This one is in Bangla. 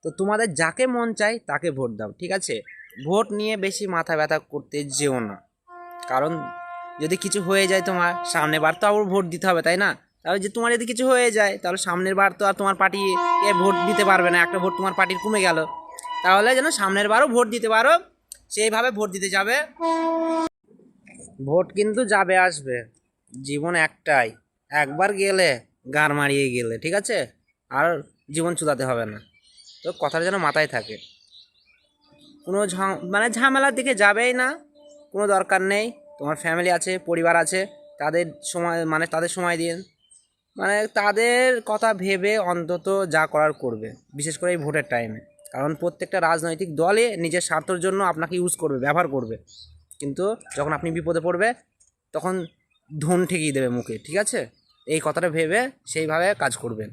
তো তোমাদের যাকে মন চায় তাকে ভোট দাও, ঠিক আছে? ভোট নিয়ে বেশি মাথা ব্যথা করতে যেও না, কারণ যদি কিছু হয়ে যায় তোমার, সামনের বার তো আবার ভোট দিতে হবে, তাই না? তাহলে যে তোমার যদি কিছু হয়ে যায় তাহলে সামনের বার তো আর তোমার পার্টি এ ভোট দিতে পারবে না, একটা ভোট তোমার পার্টির কমে গেল। তাহলে যেন সামনের বারও ভোট দিতে পারো, সেইভাবে ভোট দিতে যাবে। ভোট কিন্তু যাবে আসবে, জীবন একটাই, একবার গেলে গার মারিয়ে গেলে, ঠিক আছে? আর জীবন চুদাতে হবে না। তো কথাটা যেন মাথায় থাকে, কোনো মানে ঝামেলার দিকে যাবেই না, কোনো দরকার নেই। তোমার ফ্যামিলি আছে, পরিবার আছে, তাদের সময় মানে তাদের সময় দিন, মানে তাদের কথা ভেবে অন্তত যা করার করবে, বিশেষ করে এই ভোটের টাইমে। কারণ প্রত্যেকটা রাজনৈতিক দলই নিজের স্বার্থের জন্য আপনাকে ইউজ করবে, ব্যবহার করবে, কিন্তু যখন আপনি বিপদে পড়বে তখন ধন ঠেকিয়ে দেবে মুখে, ঠিক আছে? এই কথাটা ভেবে সেইভাবে কাজ করবেন।